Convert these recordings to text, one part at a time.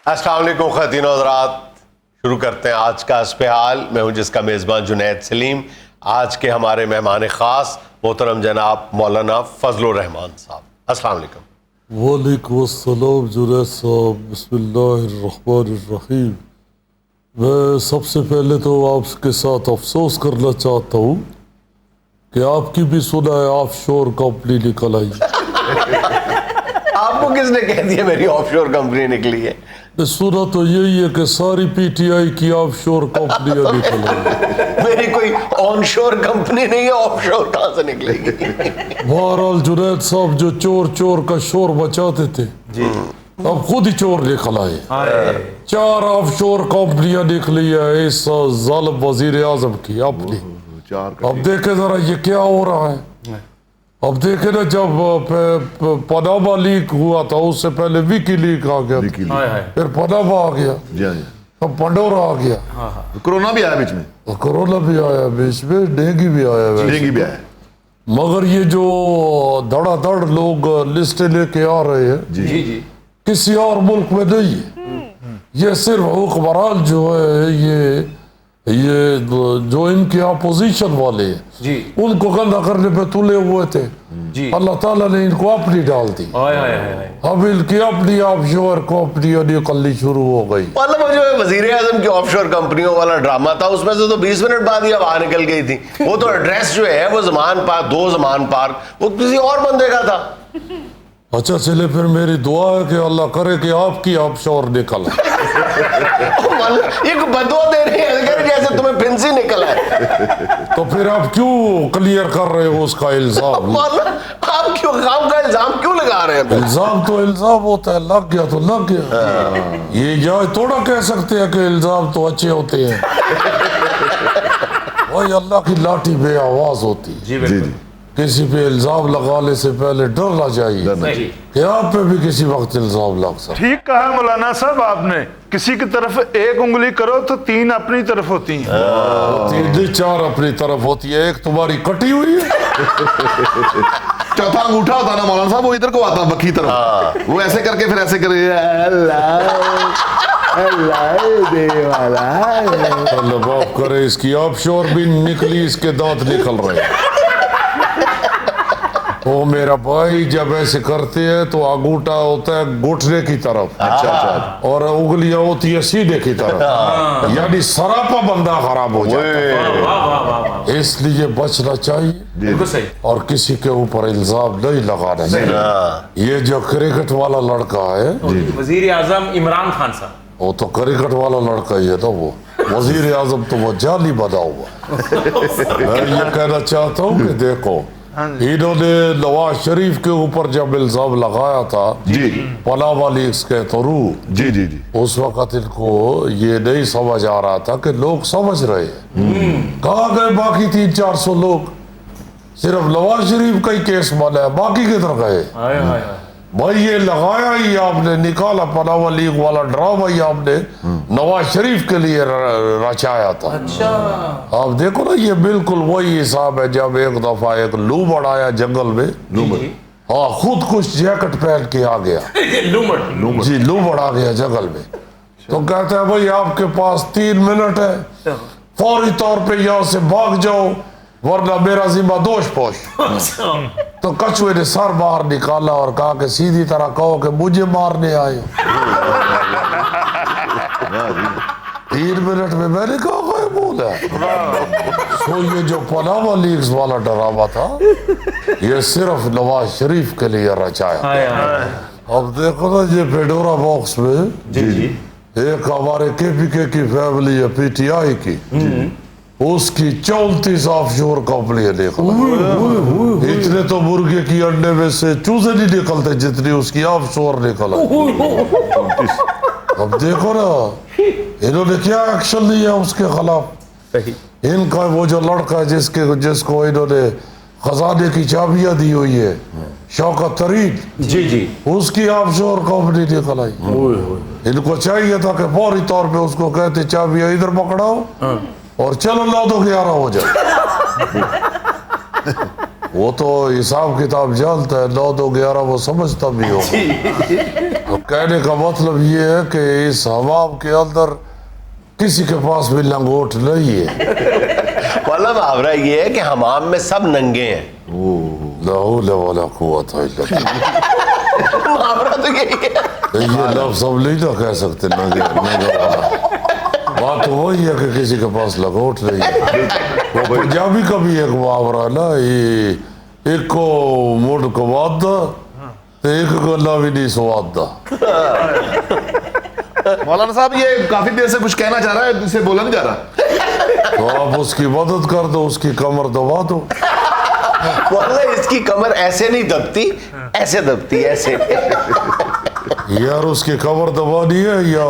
अस्सलाम वालेकुम ख़वातीन और हज़रात, शुरू करते हैं आज का अस्पहाल। मैं हूं जिसका मेज़बान जुनैद सलीम। आज के हमारे मेहमान ख़ास मोहतरम जनाब मौलाना फजलुर रहमान साहब। अस्सलाम वालेकुम। वालेकुम अस्सलाम जुनैद साहब, बिस्मिल्लाहिर्रहमानिर्रहीम। मैं सबसे पहले तो आपके साथ अफसोस करना चाहता हूँ कि आपकी भी सुना है ऑफशोर कंपनी निकल आई। आपको किसने कह दिया मेरी ऑफशोर कंपनी निकली है? सुना तो यही है कि सारी पीटीआई की ऑफशोर कंपनियां निकल आई। मेरी कोई ऑनशोर कंपनी नहीं है, ऑफशोर कहाँ से निकलेगी? बहरहाल जुनैद साहब, जो चोर चोर का शोर बचाते थे जी, अब खुद ही चोर निकल आए। 4 ऑफशोर कंपनियां निकली है इस जालिम वजीर आजम की अपनी। अब देखे जरा ये क्या हो रहा है। अब देखे ना, जब पनामा लीक हुआ था उससे पहले विकी लीक आ गया, फिर पनामा आ गया, अब पंडोरा आ गया, कोरोना भी आया बीच में, कोरोना भी आया बीच में, डेंगू भी आया, डेंगू भी आया। मगर ये जो धड़ाधड़ लोग लिस्टें लेके आ रहे हैं जी, किसी और मुल्क में नहीं है। ये सिर्फ हुक्मरान जो है, ये जो इनके अपोजिशन वाले हैं उनको गंदा करने पे तुले हुए थे। अल्लाह ताला ने इनको अपनी डाल दी। अब इनकी अपनी ऑफशोर कंपनियां निकलनी शुरू हो गई। मतलब वो जो वजीर आजम की ऑफशोर कंपनियों वाला ड्रामा था उसमें से तो 20 मिनट बाद ही बाहर निकल गई थी। वो तो एड्रेस जो है वो ज़मान पार्क, 2 ज़मान पार्क, वो किसी और बंदे का था। अच्छा चले, फिर मेरी दुआ है कि अल्लाह करे कि आपकी ऑफशोर निकल आए। एक बदुआ दे रही है जैसे तुम्हें फिंसी निकला है। तो फिर आप क्यों क्लियर कर रहे हो उसका इल्जाम? आप क्यों काम का इल्जाम क्यों लगा रहे हैं? इल्जाम तो इल्जाम होता है, लग गया तो लग गया। ये जाए थोड़ा कह सकते हैं कि इल्जाम तो अच्छे होते हैं। वही अल्लाह की लाठी बे आवाज होती है। जी। किसी पे इल्जाम लगाने से पहले डरना चाहिए कि आप पे भी किसी वक्त इल्जाम लग सकता। ठीक कहा मौलाना साहब आपने, किसी की तरफ एक उंगली करो तो 3 अपनी तरफ होती हैं। 3 4 अपनी तरफ होती है, एक तुम्हारी कटी हुई है। चौथा अंगूठा होता ना मौलाना साहब, वो इधर को आता बखी तरफ, वो ऐसे करके फिर ऐसे करे, अल्लाह माफ करे, इसकी ऑफशोर भी निकली, इसके दांत निकल रहे। वो मेरा भाई जब ऐसे करते हैं तो अंगूठा होता है घुटने की तरफ, अच्छा, और उंगलियां होती है सीधे की तरफ, यानी सरापा बंदा खराब हो जाता है। इसलिए बचना चाहिए और किसी के ऊपर इल्जाम नहीं लगाना चाहिए। ये जो क्रिकेट वाला लड़का है वजीर आजम इमरान खान साहब, वो तो क्रिकेट वाला लड़का ही है ना, वो वजीर आजम तो वो जाली बना हुआ। मैं ये कहना चाहता हूँ कि देखो, इन्होंने नवाज शरीफ के ऊपर जब इल्जाम लगाया था जी, पनामा लीक्स के थ्रू, जी, उस वक्त इनको ये नहीं समझ आ रहा था कि लोग समझ रहे हैं। कहाँ गए बाकी 300-400 लोग? सिर्फ नवाज शरीफ का ही केस माना है, बाकी किधर गए? भाई ये लगाया ही आपने, निकाला पनामा लीग वाला ड्रामा ही आपने नवाज शरीफ के लिए रचाया था। अच्छा, आप देखो ना, ये बिल्कुल वही हिसाब है जब एक दफा एक लूमड़ आया जंगल में, हाँ खुद कुछ जैकेट पहन के आ गया। जी, लूमड़ आ गया जंगल में, तो कहते हैं भाई आपके पास 3 मिनट है, फौरी तौर पे यहाँ से भाग जाओ वरना मेरा जिम्मा दोष पोष। तो कछुए ने सर बाहर निकाला और कहा कि सीधी तरह कहो कि मुझे मारने आए। 3 मिनट में मैंने कहा कोई बोल है। तो ये जो पनामा लीक्स वाला ड्रामा था ये सिर्फ नवाज शरीफ के लिए रचाया। अब देखो ना, ये फेडोरा बॉक्स में एक हमारे केपीके की फैमिली है, पीटीआई की, उसकी 34 ऑफशोर कंपनियां निकल। इतने तो मुर्गे की अंडे में से चूजे नहीं निकलते जितनी उसकी ऑफशोर निकला। अब देखो ना, इन्होंने क्या एक्शन लिया उसके खिलाफ। इनका वो जो लड़का है जिसको इन्होंने खजाने की चाबियां दी हुई है, शौकत तरीन, जी, उसकी ऑफशोर कंपनी निकल आई। इनको चाहिए था कि फौरी तौर पे उसको कहते चाबियां इधर पकड़ाओ और चलो 9 तो 11 हो जाए। वो तो हिसाब किताब जानता है, 9 2 11 वो समझता भी हो। तो कहने का मतलब ये है कि इस हमाम के अंदर किसी के पास भी लंगोट नहीं है। मतलब मुहावरा ये है कि हमाम में सब नंगे हैं। ला हौला वला कुव्वता इल्ला बिल्लाह। मुहावरा तो यही है। ये लफ्ज़ हम नहीं ना कह सकते नंगे नंगे वाला। बात तो वही है कि किसी के पास लंगोट नहीं है। वो पंजाबी का भी एक मुहावरा है ना, ये एक को मुड़ कवाद दा तो एक गला भी नहीं स्वाद दा। मौलाना साहब ये काफी देर से कुछ कहना चाह रहा है, इससे बोला नहीं जा रहा। तो आप उसकी मदद कर दो, उसकी कमर दबा दो। मतलब इसकी कमर ऐसे नहीं दबती, ऐसे दबती, ऐसे। यार उसकी कमर दबानी है या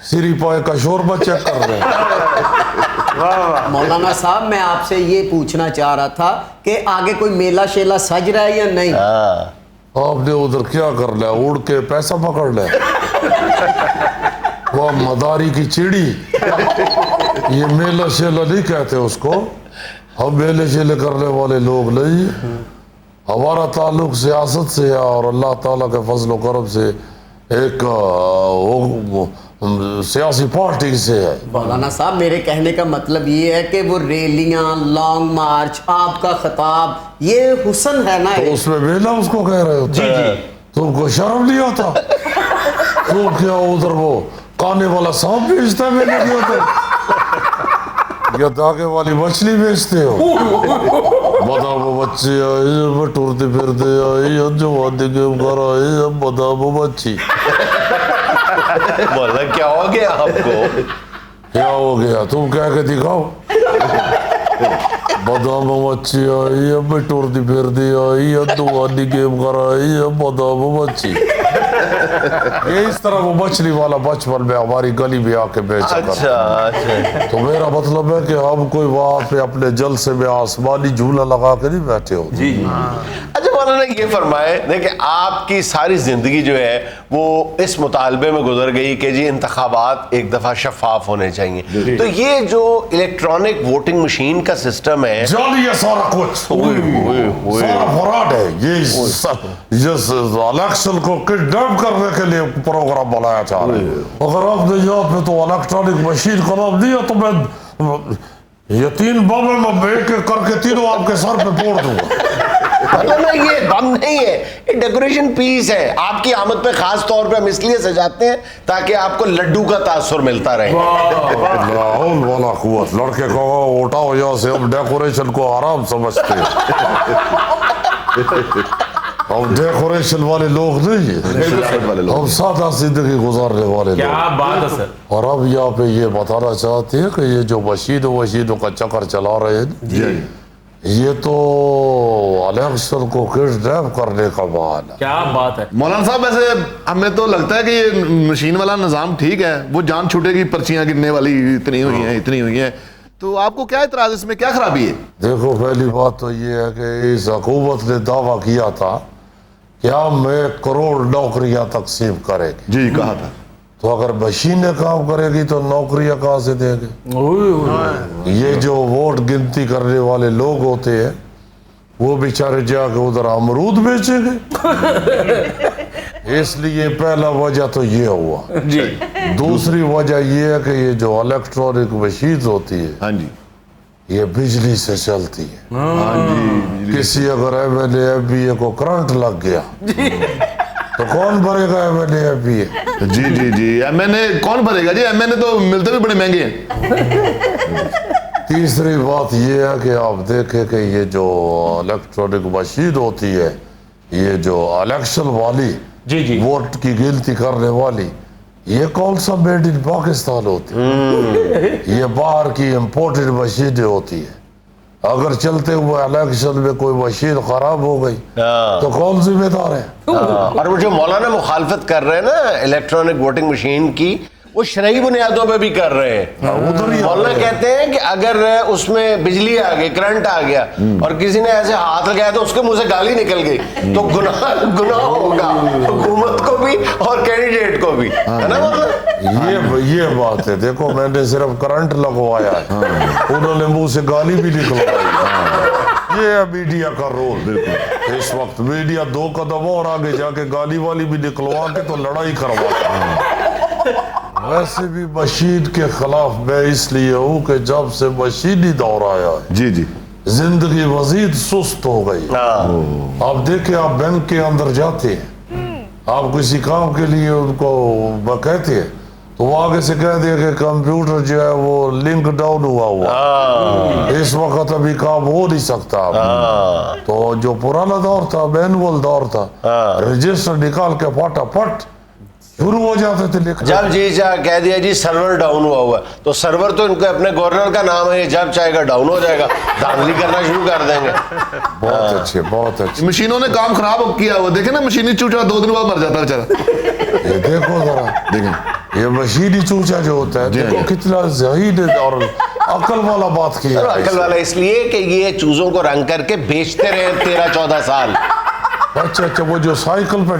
सिरी पाए का शोरबा चेक कर रहे हैं? मौलाना साहब मैं आपसे ये पूछना चाह रहा था कि आगे कोई मेला शेला सज रहा है या नहीं? आपने उधर क्या करना है, उड़ के पैसा पकड़ना है? वो मदारी की चिड़ी, ये मेला शेला नहीं कहते उसको। हम मेले शेले करने वाले लोग नहीं, हमारा ताल्लुक सियासत से है और अल्लाह ताला के फजल करम से एक सियासी पार्टी से है। मौलाना साहब मेरे कहने का मतलब ये है कि वो रैलियां, लॉन्ग मार्च, आपका खिताब, ये हुस्न है ना। तो उसमें मेला उसको कह रहे हो? जी जी। तुमको शर्म नहीं आता? तो क्या उधर वो काने वाला सांप बेचता है मेले के उधर, या धागे वाली मछली बेचते हो? बताओ वो बच्चे आए टूरते फिरते आए जो वादे के घर आए, अब बताओ वो बच्ची बोला क्या हो गया आपको? क्या हो गया? तुम कह के दिखाओ। बादाम मच्छी आई, अब टूरती फिरती आई, अब वादी गेम कर आई, अब बादाम मच्छी। ये इस तरह वो मछली वाला बचपन में हमारी गली में आके बेचा करता। अच्छा। तो मेरा मतलब है कि हम कोई वहां पे अपने जलसे में आसमानी झूला लगा के नहीं बैठे हो। जी जी। अच्छा मौलाना ये फरमाए, देखिए आपकी सारी जिंदगी जो है वो इस मुतालबे में गुजर गई कि जी इंतखाबात एक दफा शफाफ होने चाहिए। तो ये जो इलेक्ट्रॉनिक वोटिंग मशीन का सिस्टम है, जाली है सारा कुछ, सारा फ्रॉड है ये। इलेक्शन को किडनैप करने के लिए प्रोग्राम बनाया जा रहा है। अगर आपने यहाँ पे तो इलेक्ट्रॉनिक मशीन का नाम दिया तो मैं ये 3 बम में एक एक करके तीनों आपके सर पे फोड़ दूंगा। मतलब ये बम नहीं है, ये डेकोरेशन पीस है। आपकी आमद पे खास तौर पे हम इसलिए सजाते हैं ताकि आपको लड्डू का तासुर मिलता रहे। लाहौल वाला कुव्वत, लड़के को उठाओ यहाँ से, हम डेकोरेशन को आराम समझते हैं। हम डेकोरेशन वाले लोग नहीं है, हम सादा जिंदगी गुजारने वाले क्या लोग। बात है सर। और अब यहाँ पे ये बताना चाहते हैं कि ये जो मशीनों का चक्कर चला रहे हैं, ये तो इलेक्शन को किडनैप करने का बहाना। क्या बात है। मौलाना साहब वैसे हमें तो लगता है कि ये मशीन वाला निजाम ठीक है, वो जान छूटेगी, पर्चियां गिरने वाली इतनी हुई हैं, तो आपको क्या इतराज, इसमें क्या खराबी है? देखो पहली बात तो ये है कि इस हुकूमत ने दावा किया था कि हम 1 करोड़ नौकरियां तकसीम करेंगे। जी कहा था। तो अगर मशीनें काम करेगी तो नौकरियां कहाँ से देंगे? ये जो वोट गिनती करने वाले लोग होते हैं वो बेचारे जाके उधर अमरूद बेचेंगे। इसलिए पहला वजह तो ये हुआ जी। दूसरी वजह ये है कि ये जो इलेक्ट्रॉनिक मशीन होती है, हाँ जी, ये बिजली से चलती है। हाँ जी। किसी अगर MLA MPA को करंट लग गया तो कौन भरेगा MLA MPA? जी जी जी, MNA कौन भरेगा जी? MNA तो मिलते भी बड़े महंगे हैं। तीसरी बात ये है कि आप देखें कि ये जो इलेक्ट्रॉनिक मशीन होती है, ये जो इलेक्शन वाली जी जी। वोट की गिनती करने वाली, ये कौन सा मेड इन पाकिस्तान होती है? ये बाहर की इम्पोर्टेड मशीनें होती है। अगर चलते हुए इलेक्शन में कोई मशीन खराब हो गई तो कौन जिम्मेदार है? और वो जो मौलाना मुखालफत कर रहे हैं ना इलेक्ट्रॉनिक वोटिंग मशीन की, वो शरई बुनियादों पे भी कर रहे हैं। उधर ही मौलाना कहते हैं कि अगर उसमें बिजली आ गई, करंट आ गया और किसी ने ऐसे हाथ लगाया तो उसके मुंह से गाली निकल गई तो गुनाह होगा हुकूमत को भी और कैंडिडेट को भी, है ना? मतलब ये बात है। देखो मैंने सिर्फ करंट लगवाया है, उन्होंने मुंह से गाली भी निकलवाई। ये है मीडिया का रोल। बिल्कुल इस वक्त मीडिया 2 कदम और आगे जाके गाली वाली भी निकलवा के तो लड़ाई करवाता है। वैसे भी मशीन के खिलाफ मैं इसलिए हूँ कि जब से मशीनी दौर आया है जी जी जिंदगी मजीद सुस्त हो गई। आप देखे, आप बैंक के अंदर जाते हैं, आप किसी काम के लिए उनको कहते हैं तो वो आगे से कह दिया कि कंप्यूटर जो है वो लिंक डाउन हुआ इस वक्त अभी काम हो नहीं सकता। तो जो पुराना दौर था, मैनुअल दौर था, रजिस्टर निकाल के फटाफट शुरू हो जाते थे लिखना। जब जी कह दिया जी सर्वर डाउन हुआ है, तो सर्वर तो इनके अपने गवर्नर का नाम है, जब चाहेगा डाउन हो जाएगा, धांधली करना शुरू कर देंगे। बहुत अच्छे, बहुत अच्छे। मशीनों ने काम खराब किया हुआ, देखे ना मशीनी चूचा 2 दिन बाद मर जाता है बेचारा। ये देखो जरा, देखें ये मशीनी चूचा जो होता है, देखो कितना ज़हीन और अकल वाला बात किया है। अकल वाला इसलिए कि ये चूजों को रंग करके बेचते रहे 13-14 साल। अच्छा अच्छा, वो जो साइकिल पे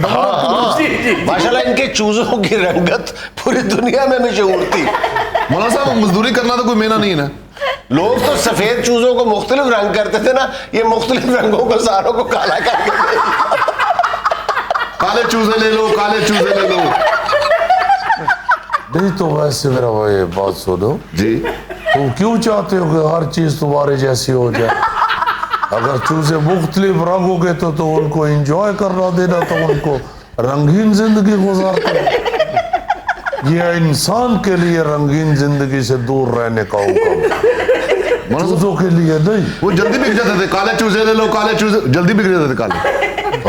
माशाल्लाह इनके चूजों की रंगत पूरी दुनिया में मशहूर थी। मौलाना साहब मजदूरी करना तो कोई मेहनत नहीं है ना। लोग तो सफेद चूजों को मुख्तलिफ रंग करते थे ना, ये मुख्तलिफ रंगों को सारों को काला करके काले चूजे ले लो, काले चूजे ले लो। नहीं तो वैसे मेरा भाई बात सुनो जी, तुम क्यों चाहते हो कि हर चीज तुम्हारे जैसी हो जाए? अगर चूजे मुख्तलिफ रंग हो गए तो उनको एंजॉय करना देना, तो उनको रंगीन जिंदगी गुजारते। ये इंसान के लिए रंगीन जिंदगी से दूर रहने का हुक्म, चूजों के लिए नहीं। वो जल्दी बिक जाते थे, काले चूजे ले लो, काले चूजे जल्दी बिक जाते थे काले।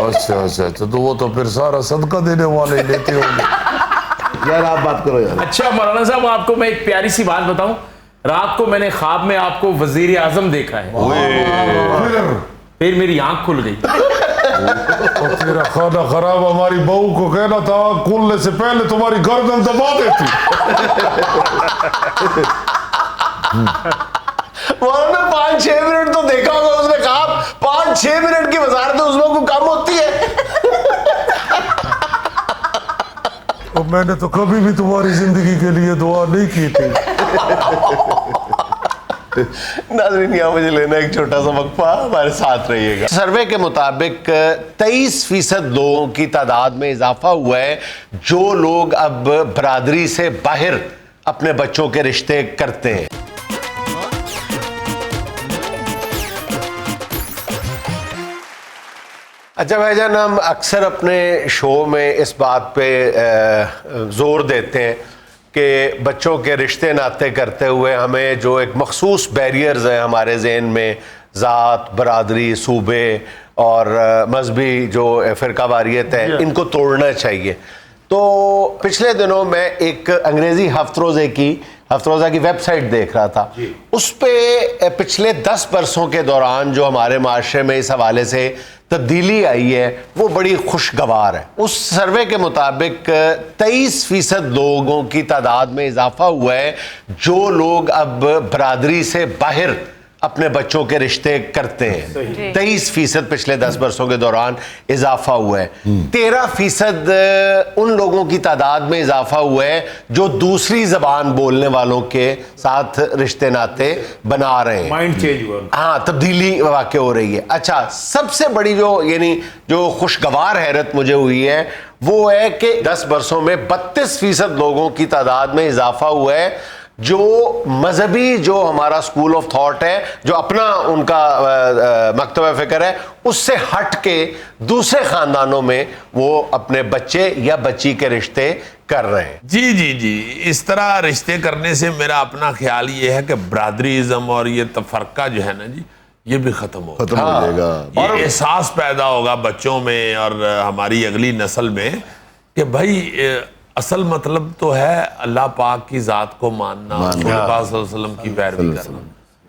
अच्छा अच्छा अच्छा, तो वो तो फिर सारा सदका देने वाले ही लेते होंगे। यार आप बात करो यार। अच्छा मौलाना साहब, आपको मैं एक प्यारी सी बात बताऊं, रात को मैंने ख्वाब में आपको वजीर आजम देखा है, फिर मेरी आंख खुल गई। तो तेरा खाना खराब, हमारी बहू को कहना था खुलने से पहले तुम्हारी गर्दन दबा देती। उन्होंने 5-6 मिनट तो देखा होगा, उसने कहा 5-6 मिनट की वजारत उसमें को कम होती है। और मैंने तो कभी भी तुम्हारी जिंदगी के लिए दुआ नहीं की थी। नाज़रीन, यहाँ मुझे लेना एक छोटा सा वक्फा, हमारे साथ रहिएगा। सर्वे के मुताबिक 23% लोगों की तादाद में इजाफा हुआ है जो लोग अब बरादरी से बाहर अपने बच्चों के रिश्ते करते हैं। अच्छा भाईजान, हम अक्सर अपने शो में इस बात पे जोर देते हैं कि बच्चों के रिश्ते नाते करते हुए हमें जो एक मखसूस बैरियर्स हैं हमारे जहन में, ज़ात, बरादरी, सूबे और मजहबी जो फ़िरकावारियत है, इनको तोड़ना चाहिए। तो पिछले दिनों मैं एक अंग्रेज़ी हफ्तरोज़ा की वेबसाइट देख रहा था। उस पे पिछले 10 बरसों के दौरान जो हमारे माशरे में इस हवाले से तब्दीली आई है वो बड़ी खुशगवार है। उस सर्वे के मुताबिक 23% लोगों की तादाद में इजाफा हुआ है जो लोग अब बरादरी से बाहर अपने बच्चों के रिश्ते करते हैं। 23% पिछले 10 बरसों के दौरान इजाफा हुआ है। 13% उन लोगों की तादाद में इजाफा हुआ है जो दूसरी जबान बोलने वालों के साथ रिश्ते नाते बना रहे हैं। माइंड चेंज हुआ। हाँ, तब्दीली वाक़ई हो रही है। अच्छा, सबसे बड़ी जो खुशगवार हैरत मुझे हुई है वो है कि 10 बरसों में 32% लोगों की तादाद में इजाफा हुआ है जो मजहबी जो हमारा स्कूल ऑफ थॉट है, जो अपना उनका मकतब फ़िक्र है, उससे हट के दूसरे ख़ानदानों में वो अपने बच्चे या बच्ची के रिश्ते कर रहे हैं। जी जी जी, इस तरह रिश्ते करने से मेरा अपना ख्याल ये है कि बरादरीज़म और ये तफरका जो है ना जी, ये भी खत्म हो जाएगा। ये एहसास पैदा होगा बच्चों में और हमारी अगली नस्ल में कि भाई असल मतलब तो है अल्लाह पाक की ज़ात को मानना, पाक सल्लल्लाहु की पैरवी करना।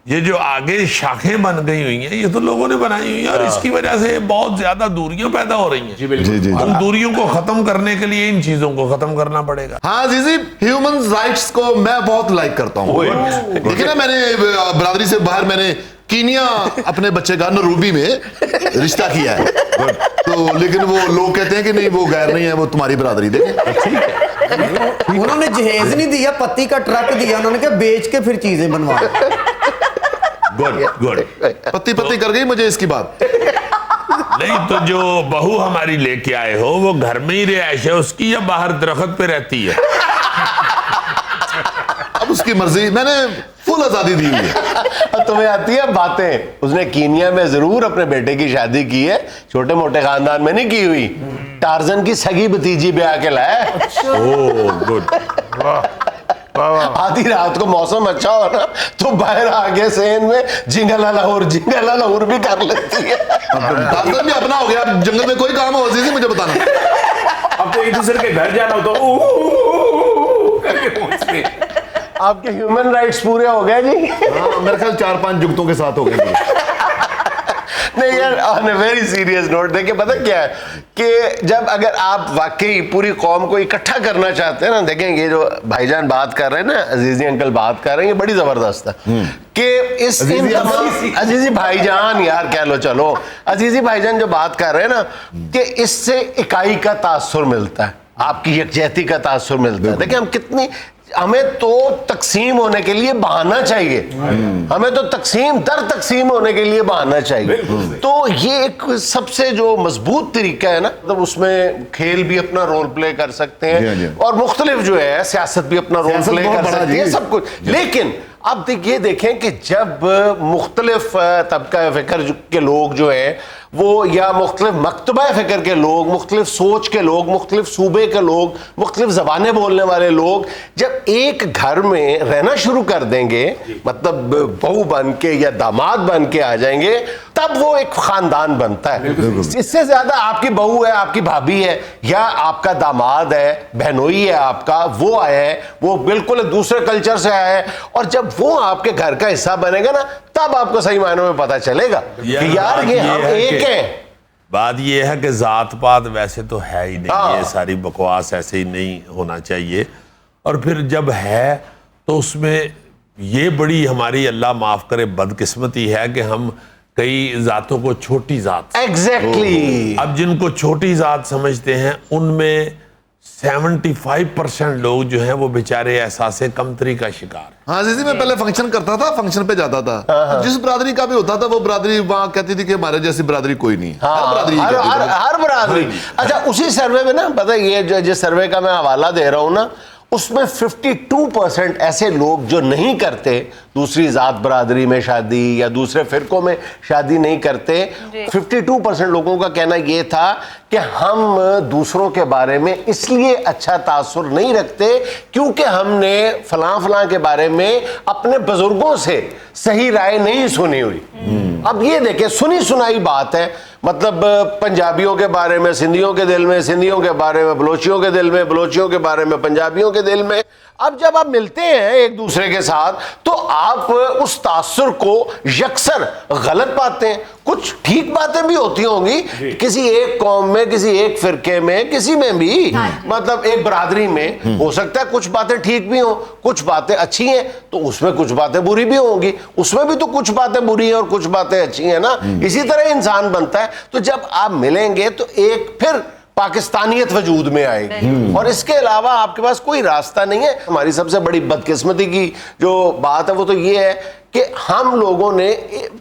ये जो आगे शाखें बन गई हुई हैं ये तो लोगों ने बनाई हुई हैं और इसकी वजह से बहुत ज्यादा दूरियां पैदा हो रही हैं। जी बिल्कुल। उन दूरियों को खत्म करने के लिए इन चीजों को खत्म करना पड़ेगा। हाँ जीजी, ह्यूमन राइट्स को मैं बहुत लाइक करता हूँ। देखिए ना, मैंने बरादरी से बाहर मैंने कीनिया अपने बच्चे का नरूबी में रिश्ता किया है, तो लेकिन वो लोग कहते हैं कि नहीं वो गैर नहीं है, वो तुम्हारी बरादरी। देखें उन्होंने जहेज नहीं दिया, पत्ती का ट्रक दिया, उन्होंने कहा बेच के फिर चीजें बनवा। Good good. पत्ती पत्ती कर गई मुझे इसकी बात। नहीं तो जो बहू हमारी लेके आए हो वो घर में ही रिहाइश है उसकी या बाहर दरख्त पे रहती है? अब उसकी मर्जी, मैंने फुल आजादी दी हुई है। तुम्हें आती है बातें। उसने कीनिया में जरूर अपने बेटे की शादी की है, छोटे मोटे खानदान में नहीं की हुई। टार्जन की सगी भतीजी ब्याह के लाया। Oh good. आधी रात को मौसम अच्छा हो ना तो बाहर आगे सेन में जिंगला लाहौर भी कर लेती है। टार्जन भी अपना हो गया, अब जंगल में कोई काम हो अजीजी मुझे बताना। अब तो एक दूसरे के घर जाना हो तो करके पहुंचते। आपके ह्यूमन राइट्स पूरे हो गए जी? हाँ, मेरे ख्याल 4-5 जुगतों के साथ हो गए। नहीं यार, on a very serious note, देखिए पता क्या है कि जब अगर आप वाकई पूरी कौम को इकट्ठा करना चाहते हैं ना, देखें ये जो भाईजान बात कर रहे हैं ना, अजीजी अंकल बात कर रहे हैं, ये बड़ी जबरदस्त है कि इस अजीजी भाईजान यार कह लो, चलो अजीजी भाईजान जो बात कर रहे हैं ना कि इससे इकाई का तासुर मिलता है, आपकी यकजहती का तासुर मिलता है। देखिए हम कितनी, हमें तो तकसीम होने के लिए बहाना चाहिए, हमें तो तकसीम होने के लिए बहाना चाहिए। तो ये एक सबसे जो मजबूत तरीका है ना, मतलब उसमें खेल भी अपना रोल प्ले कर सकते हैं और मुख्तलिफ जो है सियासत भी अपना रोल प्ले कर सकती है, सब कुछ। लेकिन अब ये देखें कि जब मुख्तलिफ तबका फ़िक्र के लोग जो है वो, या मुख्तलिफ मकतबा फ़िक्र के लोग, मुख्तलिफ सोच के लोग, मुख्तलिफ सूबे के लोग, मुख्तलिफ ज़बानें बोलने वाले लोग जब एक घर में रहना शुरू कर देंगे, मतलब बहू बन के या दामाद बन के आ जाएंगे, तब वो एक ख़ानदान बनता है। इससे ज़्यादा आपकी बहू है, आपकी भाभी है, या आपका दामाद है, बहनोई है आपका, वो आया है, वो बिल्कुल दूसरे कल्चर से आया है, और जब वो आपके घर का हिस्सा बनेगा ना, तब आपको सही मायनों में पता चलेगा कि यार ये हम एक हैं। बात ये है कि जात पात वैसे तो है ही नहीं, हाँ। ये सारी बकवास ऐसे ही नहीं होना चाहिए। और फिर जब है तो उसमें ये बड़ी हमारी, अल्लाह माफ करे, बदकिस्मती है कि हम कई जातों को छोटी जात, एग्जैक्टली, अब जिनको छोटी जात समझते हैं उनमें 75% लोग जो हैं वो बेचारे एहसासे कमतरी का शिकार। हाँ अजीजी, मैं पहले फंक्शन करता था, फंक्शन पे जाता था, जिस बरादरी का भी होता था वो बरादरी वहां कहती थी कि हमारे जैसी बरादरी कोई नहीं। हर बरादरी। अच्छा, उसी सर्वे में ना, पता है ये जिस सर्वे का मैं हवाला दे रहा हूं ना, उसमें 52% ऐसे लोग जो नहीं करते, दूसरी जात बरादरी में शादी या दूसरे फिरकों में शादी नहीं करते, 52% लोगों का कहना यह था कि हम दूसरों के बारे में इसलिए अच्छा तासुर नहीं रखते क्योंकि हमने फलां फलां के बारे में अपने बुजुर्गों से सही राय नहीं सुनी हुई। अब ये देखें, सुनी सुनाई बात है, मतलब पंजाबियों के बारे में सिंधियों के दिल में, सिंधियों के बारे में बलोचियों के दिल में, बलोचियों के बारे में पंजाबियों के दिल में। अब जब आप मिलते हैं एक दूसरे के साथ तो आप उस तासुर को यकसर गलत पाते हैं। कुछ ठीक बातें भी होती होंगी किसी एक कौम में, किसी एक फिरके में, किसी में भी, मतलब एक बरादरी में हो सकता है कुछ बातें ठीक भी हो, कुछ बातें अच्छी हैं, तो उसमें कुछ बातें बुरी भी होंगी, उसमें भी तो कुछ बातें बुरी हैं और कुछ बातें अच्छी हैं ना। इसी तरह इंसान बनता है। तो जब आप मिलेंगे तो एक फिर पाकिस्तानियत वजूद में आएगी, और इसके अलावा आपके पास कोई रास्ता नहीं है। हमारी सबसे बड़ी बदकिस्मती की जो बात है वो तो ये है कि हम लोगों ने,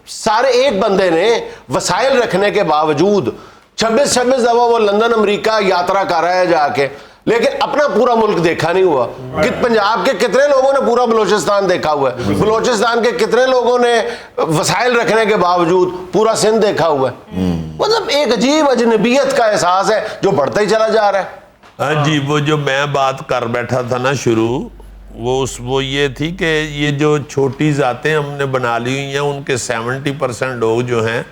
सारे एक बंदे ने वसाइल रखने के बावजूद 26 दफा वो लंदन अमेरिका यात्रा कर रहा है जाके, लेकिन अपना पूरा मुल्क देखा नहीं हुआ। कि पंजाब के कितने लोगों ने पूरा बलोचिस्तान देखा हुआ है, बलोचिस्तान के कितने लोगों ने वसाइल रखने के बावजूद पूरा सिंध देखा हुआ है। मतलब एक अजीब अजनबियत का एहसास है जो बढ़ता ही चला जा रहा है। हाँ जी, वो जो मैं बात कर बैठा था ना शुरू, वो ये थी कि ये जो छोटी जातें हमने बना ली हुई हैं, उनके 70% लोग जो हैं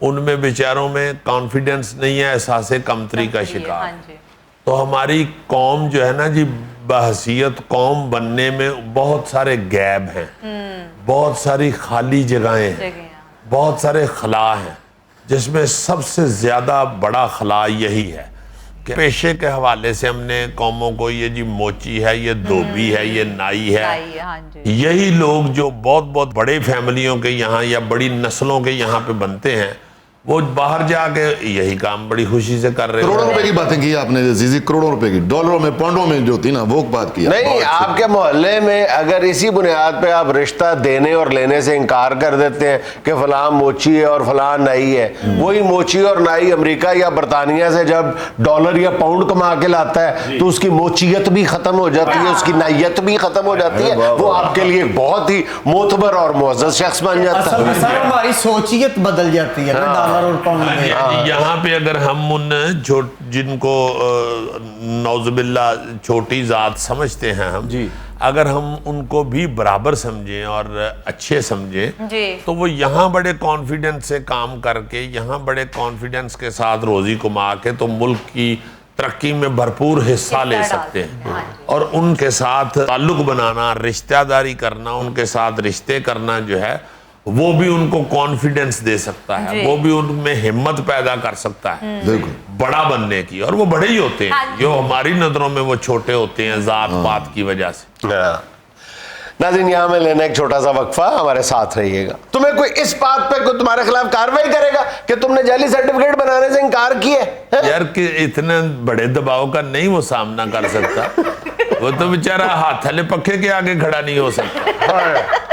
उनमें बेचारों में कॉन्फिडेंस नहीं है, एहसासे कमतरी का शिकार। तो हमारी कौम जो है ना जी, बहसीयत कौम बनने में बहुत सारे गैप हैं, बहुत सारी खाली जगहें हैं, बहुत सारे खला हैं, जिसमें सबसे ज़्यादा बड़ा खला यही है कि पेशे के हवाले से हमने कौमों को, ये जी मोची है, ये धोबी है, ये नाई है, यही लोग जो बहुत बहुत बड़े फैमिलियों के यहाँ या बड़ी नस्लों के यहाँ पे बनते हैं, वो बाहर जाके यही काम बड़ी खुशी से कर रहे करोड़ों हैं। रुपए की बातें की आपने जीजी, करोड़ों रुपए की, डॉलरों में पाउंडों में जो थी ना वो बात की। नहीं, आपके मोहल्ले में अगर इसी बुनियाद पे आप रिश्ता देने और लेने से इनकार कर देते हैं कि फलां मोची है और फलां नाई है, वही मोची और नाई अमेरिका या बरतानिया से जब डॉलर या पाउंड कमा के लाता है तो उसकी मोचियत भी खत्म हो जाती है, उसकी नाइयत भी खत्म हो जाती है, वो आपके लिए बहुत ही मोतबर और मुअज़्ज़ज़ शख्स बन जाता असल में है। सर हमारी सोचियत बदल जाती है ना डॉलर और पाउंड में। यहाँ पे अगर हम उन जिनको नौजुबिल्ला छोटी जात समझते हैं हम जी, अगर हम उनको भी बराबर समझें और अच्छे समझें जी। तो वो यहाँ बड़े कॉन्फिडेंस से काम करके, यहाँ बड़े कॉन्फिडेंस के साथ रोजी कमा के तो मुल्क की तरक्की में भरपूर हिस्सा ले सकते हैं। और उनके साथ ताल्लुक बनाना, रिश्तेदारी करना, उनके साथ रिश्ते करना जो है वो भी उनको कॉन्फिडेंस दे सकता है, वो भी उनमें हिम्मत पैदा कर सकता है बड़ा बनने की। और वो बड़े ही होते हैं, जो हमारी नजरों में वो छोटे होते हैं जात पात की वजह से। नाज़रीन, यहाँ में लेना एक छोटा सा वक्फा, हमारे साथ रहिएगा। तुम्हें कोई इस बात पे कोई तुम्हारे खिलाफ कार्रवाई करेगा कि तुमने जाली सर्टिफिकेट बनाने से इनकार किया है? यार कि इतने बड़े दबाव का नहीं वो सामना कर सकता, वो तो बेचारा हाथ हले पक्के के आगे खड़ा नहीं हो सकता।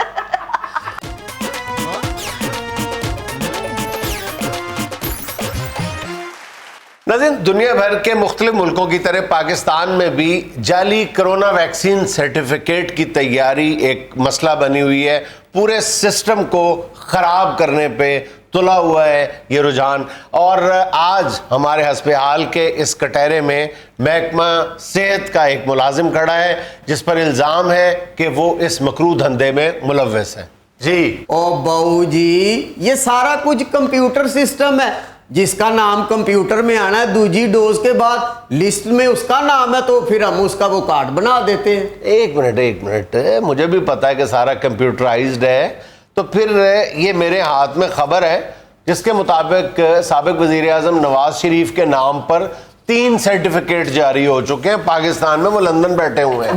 नाज़रीन, दुनिया भर के मुख्तलिफ मुल्कों की तरह पाकिस्तान में भी जाली कोरोना वैक्सीन सर्टिफिकेट की तैयारी एक मसला बनी हुई है। पूरे सिस्टम को ख़राब करने पे तुला हुआ है ये रुझान। और आज हमारे हस्बे हाल के इस कटहरे में महकमा सेहत का एक मुलाजिम खड़ा है जिस पर इल्ज़ाम है कि वो इस मकरूह धंधे में मुलव्वस है। जी ओ बहू जी, ये सारा कुछ कंप्यूटर सिस्टम है। जिसका नाम कंप्यूटर में आना है दूसरी डोज के बाद लिस्ट में उसका नाम है तो फिर हम उसका वो कार्ड बना देते हैं। एक मिनट, मुझे भी पता है कि सारा कंप्यूटराइज्ड है, तो फिर ये मेरे हाथ में खबर है जिसके मुताबिक साबिक वजीर आज़म नवाज शरीफ के नाम पर 3 सर्टिफिकेट जारी हो चुके हैं पाकिस्तान में, वो लंदन बैठे हुए हैं।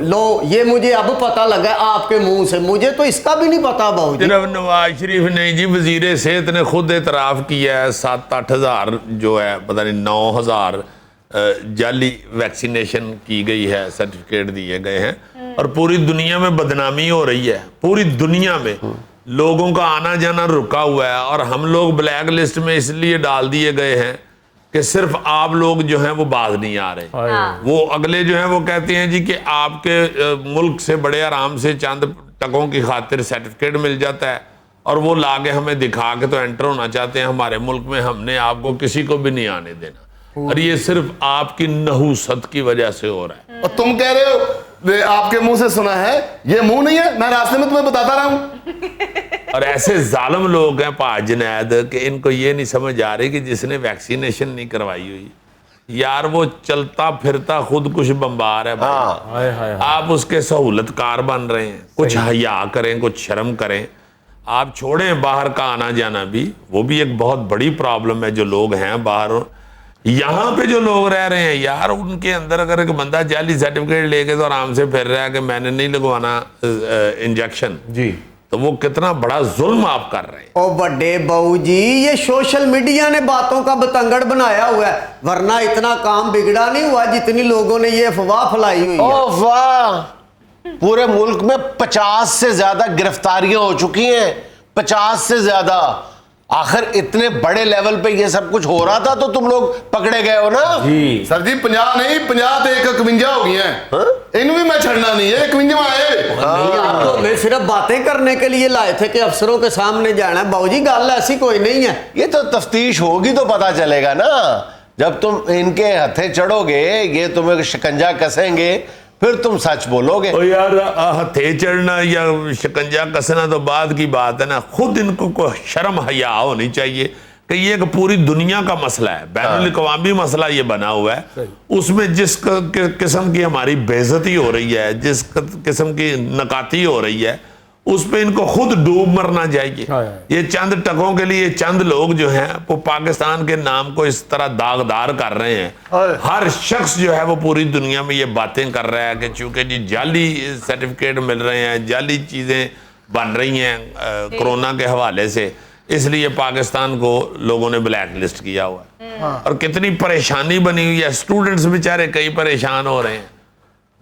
लो, ये मुझे अब पता लगा आपके मुंह से, मुझे तो इसका भी नहीं पता बहू जी। सिर्फ नवाज शरीफ नहीं जी, वजीर सेहत ने खुद एतराफ़ किया है 7-8 हज़ार जो है, पता नहीं 9 हज़ार जाली वैक्सीनेशन की गई है, सर्टिफिकेट दिए गए हैं। और पूरी दुनिया में बदनामी हो रही है, पूरी दुनिया में लोगों का आना जाना रुका हुआ है। और हम लोग ब्लैक लिस्ट में इसलिए डाल दिए गए हैं कि सिर्फ आप लोग जो हैं वो बाज नहीं आ रहे। वो अगले जो हैं वो कहते हैं जी कि आपके मुल्क से बड़े आराम से चंद टकों की खातिर सर्टिफिकेट मिल जाता है और वो लाके हमें दिखा के तो एंटर होना चाहते हैं हमारे मुल्क में, हमने आपको किसी को भी नहीं आने देना। और ये सिर्फ आपकी नहूसत की वजह से हो रहा है। और तुम कह रहे हो आपके मुंह से सुना है, ये मुंह नहीं है, मैं रास्ते में तुम्हें बताता रहा हूं। और ऐसे जालिम लोग हैं पा जुनैद कि इनको ये नहीं समझ आ रही कि जिसने वैक्सीनेशन नहीं करवाई हुई यार वो चलता फिरता खुद कुछ बम्बार है भाई। आप उसके सहूलतकार बन रहे हैं। कुछ हया करें, कुछ शर्म करें। आप छोड़ें बाहर का आना जाना भी, वो भी एक बहुत बड़ी प्रॉब्लम है। जो लोग हैं बाहर, यहाँ पे जो लोग रह रहे हैं यार, उनके अंदर अगर एक बंदा जाली सर्टिफिकेट लेके तो आराम से फिर रहा है कि मैंने नहीं लगवाना इंजेक्शन जी, तो वो कितना बड़ा जुल्म आप कर रहे हैं। ओ बड़े बहू जी, ये सोशल मीडिया ने बातों का बतंगड़ बनाया हुआ है, वरना इतना काम बिगड़ा नहीं हुआ जितनी लोगों ने ये अफवाह फैलाई हुई है। ओह वाह, पूरे मुल्क में 50 से ज्यादा गिरफ्तारियां हो चुकी हैं, 50 से ज्यादा। आखिर इतने बड़े लेवल पे ये सब कुछ हो रहा था तो तुम लोग पकड़े गए हो ना जी। सर जी 50 नहीं, 50 तो 51 हो गई हैं। इन्हें भी मैं छड़ना नहीं है, 51 आए। नहीं, आप तो मैं सिर्फ बातें करने के लिए लाए थे कि अफसरों के सामने जाना है। बाबूजी गल ऐसी कोई नहीं है। ये तो तफ्तीश होगी तो पता चलेगा ना। जब तुम इनके हथे चढ़ोगे, ये तुम्हें शिकंजा कसेंगे, फिर तुम सच बोलोगे। ओ यार, हथे चढ़ना या शिकंजा कसना तो बाद की बात है ना। खुद इनको को शर्म हया होनी चाहिए कि ये एक पूरी दुनिया का मसला है, बैनुल-अक़वामी मसला ये बना हुआ है। उसमें जिस किस्म की हमारी बेइज्जती हो रही है, जिस किस्म की नकाती हो रही है, उस पे इनको खुद डूब मरना चाहिए। ये चंद टकों के लिए चंद लोग जो हैं वो पाकिस्तान के नाम को इस तरह दागदार कर रहे हैं। हर शख्स जो है वो पूरी दुनिया में ये बातें कर रहा है कि चूंकि जी जाली सर्टिफिकेट मिल रहे हैं, जाली चीजें बन रही हैं कोरोना के हवाले से, इसलिए पाकिस्तान को लोगों ने ब्लैक लिस्ट किया हुआ है। और कितनी परेशानी बनी हुई है, स्टूडेंट्स बेचारे कई परेशान हो रहे हैं,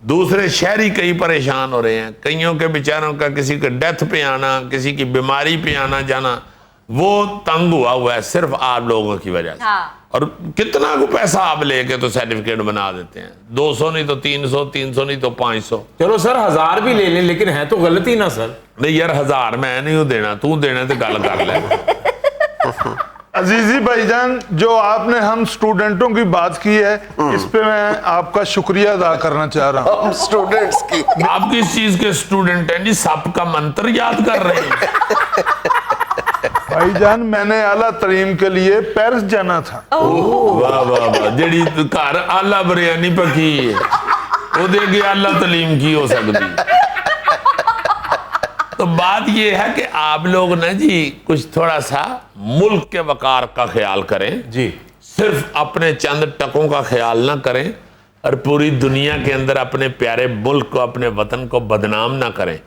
दूसरे शहरी कई परेशान हो रहे हैं, कईयों के बेचारों का किसी के डेथ पे आना, किसी की बीमारी पे आना जाना, वो तंग हुआ है सिर्फ आप लोगों की वजह से। और कितना को पैसा आप लेके तो सर्टिफिकेट बना देते हैं, 200 नहीं तो 300, 300 नहीं तो 500। चलो सर 1000 भी ले लें, लेकिन है तो गलती ना सर। नहीं यार 1000 मैं नहीं हूं देना, तू देना तो गल कर ले। अजीजी भाईजान, जो आपने हम स्टूडेंटों की बात की है, इस पे मैं आपका शुक्रिया अदा करना चाह रहा हूँ। हम स्टूडेंट्स की आप किस चीज के स्टूडेंट हैं जी? सप का मंत्र याद कर रहे हैं? भाईजान, मैंने आला तलीम के लिए पेरिस जाना था। वाह वाह वाह, जेड़ी घर आला बिरयानी पकी है ਉਹਦੇ ਅੱਗੇ आला तलीम की हो सकती। तो बात यह है कि आप लोग ना जी कुछ थोड़ा सा मुल्क के वकार का ख्याल करें जी, सिर्फ अपने चंद टकों का ख्याल ना करें और पूरी दुनिया के अंदर अपने प्यारे मुल्क को, अपने वतन को बदनाम ना करें।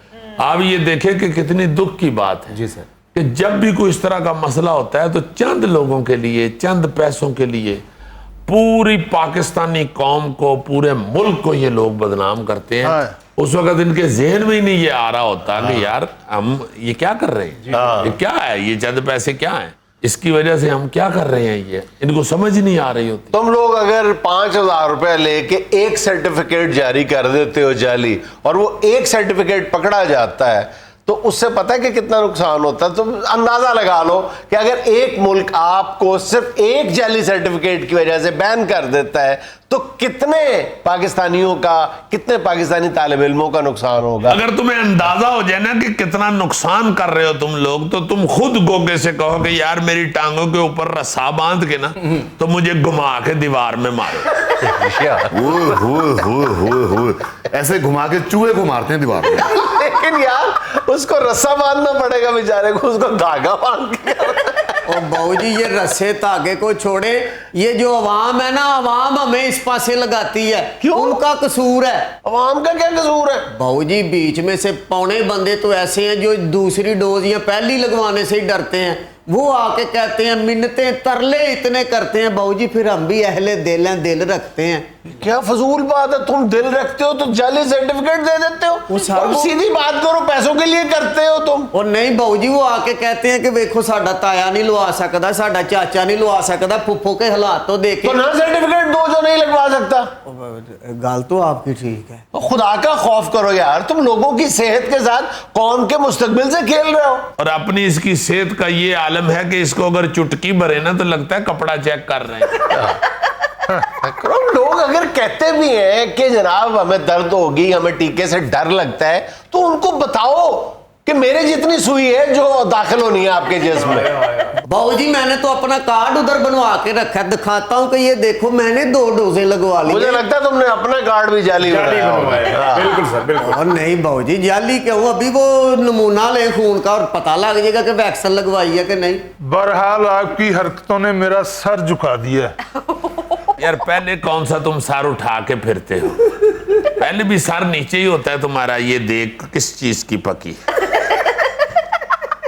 आप ये देखें कि कितनी दुख की बात है जी सर, कि जब भी कोई इस तरह का मसला होता है तो चंद लोगों के लिए, चंद पैसों के लिए पूरी पाकिस्तानी कौम को, पूरे मुल्क को ये लोग बदनाम करते हैं। हाँ। उस वक्त इनके जहन में ही नहीं ये आ रहा होता कि यार हम ये क्या कर रहे हैं, ये क्या है, ये चंद पैसे क्या है, इसकी वजह से हम क्या कर रहे हैं, ये इनको समझ नहीं आ रही होती। तुम लोग अगर 5000 रुपए लेके एक सर्टिफिकेट जारी कर देते हो जाली, और वो एक सर्टिफिकेट पकड़ा जाता है, तो उससे पता है कि कितना नुकसान होता है। तुम अंदाजा लगा लो कि अगर एक मुल्क आपको सिर्फ एक जाली सर्टिफिकेट की वजह से बैन कर देता है, तो कितने पाकिस्तानियों का, कितने पाकिस्तानी तालिब इल्मों का नुकसान होगा। अगर तुम्हें अंदाजा हो जाए ना कि कितना नुकसान कर रहे हो तुम लोग, तो तुम खुद गोगे से कहो कि यार मेरी टांगों के ऊपर रस्सा बांध के ना तो मुझे घुमा के दीवार में मारो। ऐसे घुमा के चूहे को मारते हैं दीवार पे। लेकिन यार उसको रस्सा बांधना पड़ेगा बेचारे को, उसको धागा बांध के। और बाबूजी ये रस्से धागे को छोड़े, ये जो अवाम है ना, अवाम हमें इस पासे लगाती है, क्यों? उनका कसूर है। अवाम का क्या कसूर है? बाबूजी बीच में से पौने बंदे तो ऐसे हैं जो दूसरी डोज या पहली लगवाने से ही डरते हैं, वो आके कहते हैं, मिन्नतें तरले इतने करते हैं बाबूजी, फिर हम भी अहले दिल हैं, दिल रखते हैं। क्या फजूल बात है, तुम दिल रखते हो तो जाली सर्टिफिकेट दे देते हो। वो सारा- तुम सीधी बात करो, पैसों के लिए करते हो तुम। और नहीं बाबूजी, वो आके कहते हैं कि देखो साडा ताया नहीं लवा सकता, साडा चाचा नहीं लवा सकता, फुफ्फो के हालात तो देखे। तो ना सर्टिफिकेट दो जो नहीं लगवा सकता। गाल तो आपकी ठीक है। खुदा का खौफ करो यार, तुम लोगों की सेहत के साथ कौम के मुस्तकबिल से खेल रहे हो। और अपनी इसकी सेहत का ये आलम है कि इसको अगर चुटकी भरे ना तो लगता है कपड़ा चेक कर रहे हैं। लोग अगर कहते भी हैं कि जनाब हमें दर्द होगी, हमें टीके से डर लगता है, तो उनको बताओ कि मेरे जितनी सुई है जो दाखिल होनी है आपके जिस्म में। बाबूजी मैंने तो अपना कार्ड उधर बनवा के रखा है, दिखाता हूँ कि ये देखो मैंने 2 डोजें लगवा ली। मुझे लगता है तुमने अपना कार्ड भी जाली बनाया होगा। हाँ। बिल्कुल सर, बिल्कुल। और नहीं बाबूजी जाली क्यों, अभी वो नमूना ले खून का और पता लग जाएगा कि वैक्सीन लगवाई है कि नहीं। बहरहाल आपकी हरकतों ने मेरा सर झुका दिया। यार पहले कौन सा तुम सर उठा के फिरते हो, पहले भी सर नीचे ही होता है तुम्हारा। ये देख किस चीज की पकी,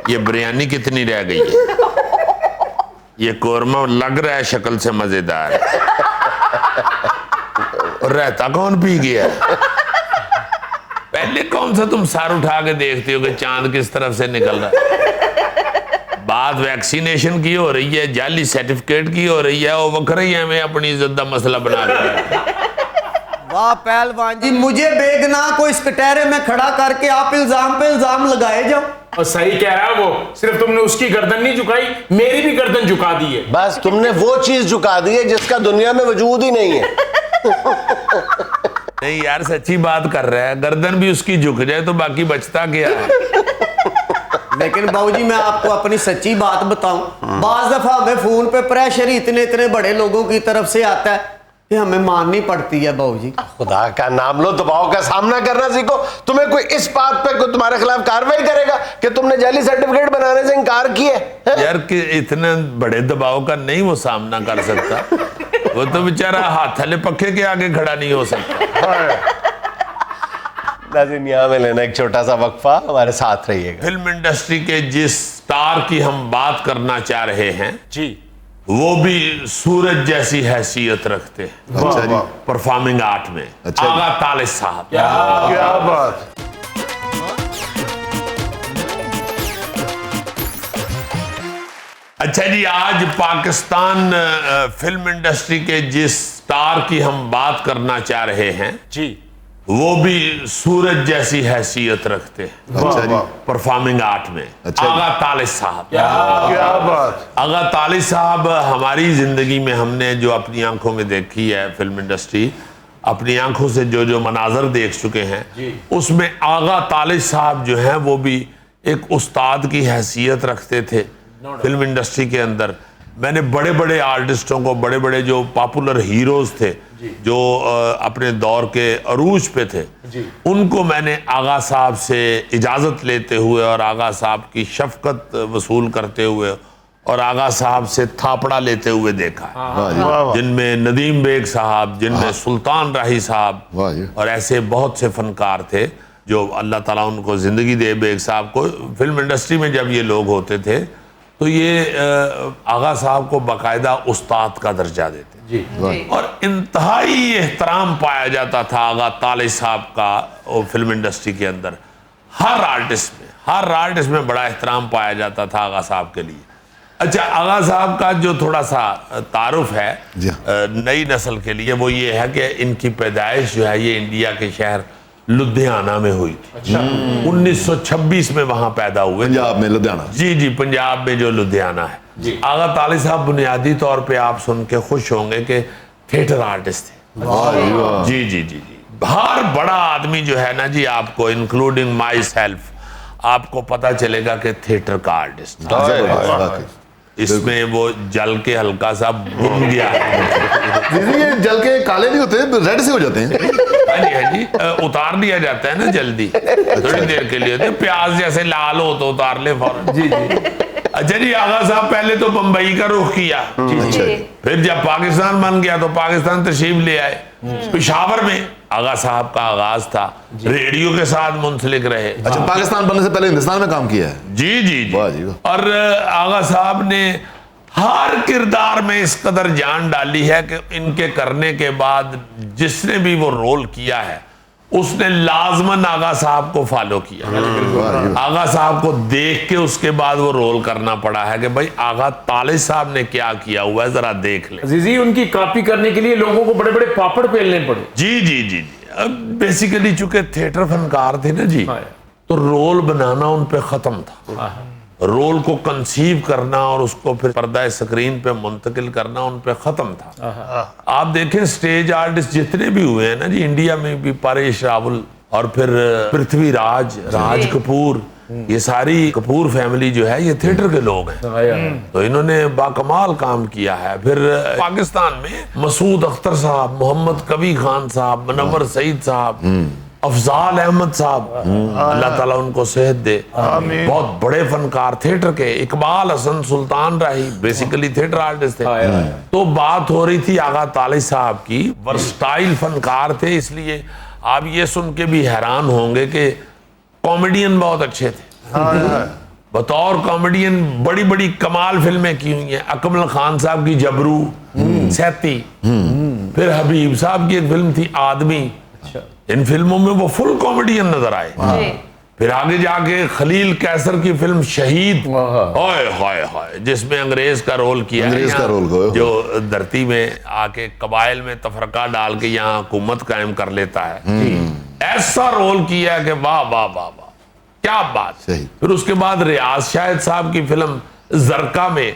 ये बिरयानी कितनी रह गई है, ये कोरमा लग रहा है शक्ल से मजेदार, और रहता कौन पी गया। पहले कौन सा तुम सर उठा के देखते हो कि चांद किस तरफ से निकल रहा है। बात वैक्सीनेशन की हो रही है, जाली सर्टिफिकेट की हो रही है, वो वखर ही हमें अपनी इज्जत का मसला बना रहा है। वाह पहलवान जी, मुझे बेगुनाह को इस कटहरे में खड़ा करके आप इल्जाम पे इल्जाम लगाए जाओ। और सही कह रहा है वो, सिर्फ तुमने उसकी गर्दन नहीं झुकाई, मेरी भी गर्दन झुका दी है। बस तुमने वो चीज झुका दी है जिसका दुनिया में वजूद ही नहीं है। नहीं यार सच्ची बात कर रहा है, गर्दन भी उसकी झुक जाए तो बाकी बचता क्या है। लेकिन बाबूजी मैं आपको अपनी सच्ची बात बताऊं, बाज दफा हमें फोन पे प्रेशर इतने बड़े लोगों की तरफ से आता है कि हमें माननी पड़ती है बाबूजी। खुदा का नाम लो, दबाव का सामना करना सीखो। तुम्हें कोई इस बात पे कोई तुम्हारे खिलाफ कार्रवाई करेगा कि तुमने जाली सर्टिफिकेट बनाने से इनकार किया है? यार कि इतने बड़े दबाव का नहीं वो सामना कर सकता, वो तो बेचारा हाथ हले पक्के के आगे खड़ा नहीं हो सकता। नाज़रीन, यहाँ में लेना एक छोटा सा वक्फा, हमारे साथ रहिएगा। फिल्म इंडस्ट्री के जिस स्टार की हम बात करना चाह रहे हैं जी, वो भी सूरज जैसी हैसियत रखते हैं अच्छा जी, परफॉर्मिंग आर्ट में। अच्छा जी। आगा तालिब साहब। क्या बात। अच्छा जी, आज पाकिस्तान फिल्म इंडस्ट्री के जिस स्टार की हम बात करना चाह रहे हैं जी, वो भी सूरज जैसी हैसियत रखते हैं अच्छा जी, परफॉर्मिंग आर्ट में। अच्छा जी। आगा तालिब साहब। क्या बात। आगा तालिब साहब, हमारी जिंदगी में हमने जो अपनी आंखों में देखी है फिल्म इंडस्ट्री, अपनी आंखों से जो जो मनाजर देख चुके हैं, उसमें आगा तालिब साहब जो हैं वो भी एक उस्ताद की हैसियत रखते थे फिल्म इंडस्ट्री के अंदर। मैंने बड़े बड़े आर्टिस्टों को, बड़े बड़े जो पॉपुलर हीरोज थे जो अपने दौर के अरूज पे थे, उनको मैंने आगा साहब से इजाज़त लेते हुए और आगा साहब की शफकत वसूल करते हुए और आगा साहब से थापड़ा लेते हुए देखा है। वाह जी, जिनमें नदीम बेग साहब, जिनमें सुल्तान राही साहब वाह जी। और ऐसे बहुत से फनकार थे जो अल्लाह ताला उनको ज़िंदगी दे। बेग साहब को फिल्म इंडस्ट्री में जब ये लोग होते थे तो ये आगा साहब को बाकायदा उस्ताद का दर्जा देते जी, और इंतहाई एहतराम पाया जाता था आगा तालिब साहब का फिल्म इंडस्ट्री के अंदर। हर आर्टिस्ट में बड़ा एहतराम पाया जाता था आगा साहब के लिए। अच्छा, आगा साहब का जो थोड़ा सा तारुफ है जी। नई नस्ल के लिए, वो ये है कि इनकी पैदाइश जो है ये इंडिया के शहर लुधियाना में हुई थी। 1926 में वहां पैदा हुए। पंजाब में, लुधियाना। जी जी, पंजाब में जो लुधियाना है। आगा तालिब साहब बुनियादी तौर पे आप सुन के खुश होंगे कि थिएटर आर्टिस्ट थे। वाह जी, वाह। जी जी जी जी, हर बड़ा आदमी जो है ना जी, आपको इंक्लूडिंग माई सेल्फ, आपको पता चलेगा कि थिएटर का आर्टिस्ट था। वाकई। इसमें वो जल के हल्का सा भुन गया है। दीदी, ये जल के काले नहीं होते, रेड से हो जाते हैं। हाँ जी, हाँ जी, उतार दिया जाता है ना जल्दी, थोड़ी देर के लिए होते। प्याज जैसे लाल हो तो उतार ले फौरन। जी जी। अच्छा जी, आगा साहब पहले तो बंबई का रुख किया, फिर जब पाकिस्तान बन गया तो पाकिस्तान तशरीफ ले आए। पेशावर में आगा साहब का आगाज था, रेडियो के साथ मुंसलिक रहे। अच्छा, पाकिस्तान बनने से पहले हिंदुस्तान में काम किया है। जी जी वाह जी। जी, वाह। और आगा साहब ने हर किरदार में इस कदर जान डाली है कि इनके करने के बाद जिसने भी वो रोल किया है उसने लाजमन आगा साहब को फॉलो किया। आगा साहब को देख के उसके बाद वो रोल करना पड़ा है कि भाई आगा तालिब साहब ने क्या किया हुआ है, जरा देख ले। अजीजी, उनकी कॉपी करने के लिए लोगों को बड़े बड़े पापड़ पेलने पड़े। जी जी जी जी। अब बेसिकली चूंकि थिएटर फनकार थे ना जी, तो रोल बनाना उन पे खत्म था। रोल को कंसीव करना और उसको फिर पर्दा स्क्रीन पे मुंतकिल करना उन पे खत्म था। आप देखें स्टेज आर्टिस्ट जितने भी हुए हैं ना जी, इंडिया में भी परेश रावल और फिर पृथ्वीराज, राज कपूर, ये सारी कपूर फैमिली जो है ये थिएटर के लोग हैं। तो इन्होंने बाकमाल काम किया है। फिर पाकिस्तान में मसूद अख्तर साहब, मोहम्मद कबी खान साहब, मुनव्वर सईद साहब, अफजाल अहमद साहब, अल्लाह ताला उनको सेहत दे, बहुत बड़े फनकार थिएटर के। इकबाल हसन, सुल्तान राही बेसिकली थिएटर आर्टिस्ट थे। तो बात हो रही थी आगा तालिब साहब की, वर्सटाइल फनकार थे। इसलिए आप ये सुन के भी हैरान होंगे कि कॉमेडियन बहुत अच्छे थे। बतौर कॉमेडियन बड़ी बड़ी कमाल फिल्में की हुई हैं। अकमल खान साहब की जबरू, सैती, फिर हबीब साहब की एक फिल्म थी आदमी। इन फिल्मों में वो फुल कॉमेडियन नजर आए। फिर आगे जाके खलील कैसर की फिल्म शहीद, हाय हाय हाय, जिसमें अंग्रेज का रोल किया, अंग्रेज का रोल किया, जो धरती में आके कबाइल में तफरका डाल के यहाँ हुकूमत कायम कर लेता है। ऐसा रोल किया कि वाह वाह वाह वाह, क्या बात। फिर उसके बाद रियाज शाहिद साहब की फिल्म जरका में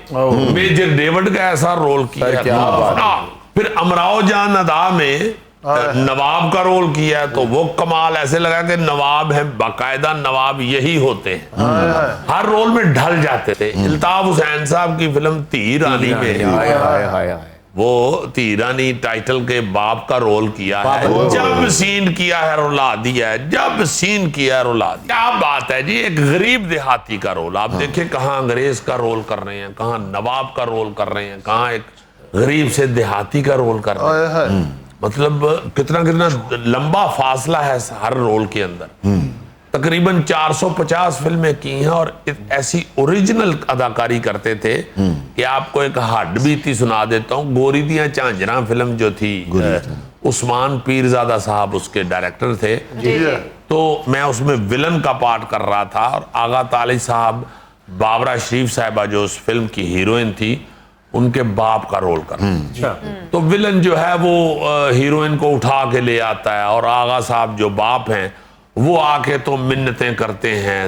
मेजर डेविड का ऐसा रोल किया। फिर अमराव जान अदा में नवाब का रोल किया है, तो वो कमाल, ऐसे लगा कि नवाब है, बाकायदा नवाब यही होते हैं। हर रोल में ढल जाते थे। इल्ताफ हुसैन साहब की फिल्म धी रानी में वो धी रानी टाइटल के बाप का रोल किया है। जब सीन किया है रुला दिया है, जब सीन किया है रुला दिया। क्या बात है जी, एक गरीब देहाती का रोल। आप देखिए कहाँ अंग्रेज का रोल कर रहे हैं, कहाँ नवाब का रोल कर रहे हैं, कहाँ एक गरीब से देहाती का रोल कर रहे हैं। मतलब कितना कितना लंबा फासला है हर रोल के अंदर। तकरीबन 450 फिल्में की हैं और ऐसी ओरिजिनल अदाकारी करते थे कि आपको एक हड्ड बीती सुना देता हूँ। गोरी दियां झांझरा फिल्म जो थी, उस्मान पीरजादा साहब उसके डायरेक्टर थे। तो मैं उसमें विलन का पार्ट कर रहा था और आगा ताली साहब, बाबरा शरीफ साहिबा जो उस फिल्म की हीरोइन थी, उनके बाप का रोल कर। तो विलन जो है वो हीरोइन को उठा के ले आता है और आगा साहब जो बाप हैं वो आके तो मिन्नतें करते हैं,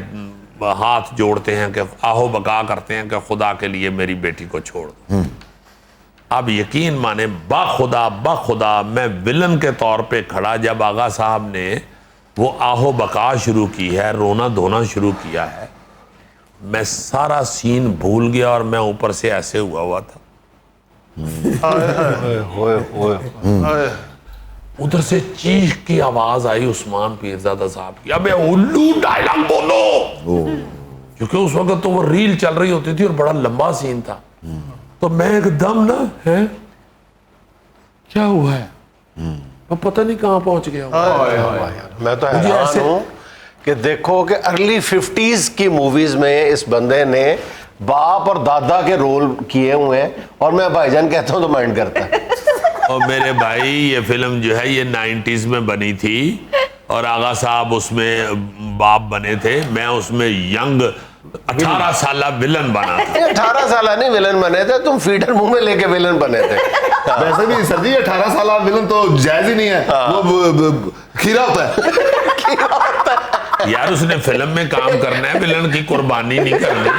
हाथ जोड़ते हैं कि आहो बका करते हैं कि खुदा के लिए मेरी बेटी को छोड़ दो। अब यकीन माने बाखुदा मैं विलन के तौर पे खड़ा, जब आगा साहब ने वो आहो बका शुरू की है, रोना धोना शुरू किया है, मैं सारा सीन भूल गया और मैं ऊपर से ऐसे हुआ था। उधर से चीख की आवाज आई उस्मान पीरजादा साहब की, अबे उल्लू डायलॉग बोलो। क्योंकि उस वक्त तो वो रील चल रही होती थी और बड़ा लंबा सीन था। तो मैं एकदम ना, है क्या हुआ है, मैं पता नहीं कहां पहुंच गया हूं। मैं तो हैरान हूं कि देखो कि अर्ली 50s की मूवीज में इस बंदे ने बाप और दादा के रोल किए हुए हैं और मैं भाईजान कहता हूं तो माइंड करता है। और मेरे भाई ये फिल्म जो है ये 90s में बनी थी और आगा साहब उसमें बाप बने थे, मैं उसमें यंग 18 साल विलन बना था। 18 साल नहीं विलन बने थे, तुम फीडर मुंह में लेके विलन बने थे। वैसे भी सर जी 18 साल विलन तो जायज ही नहीं है। वो खीरा होता है। यार उसने फिल्म में काम करना है, विलन की कुर्बानी नहीं करनी।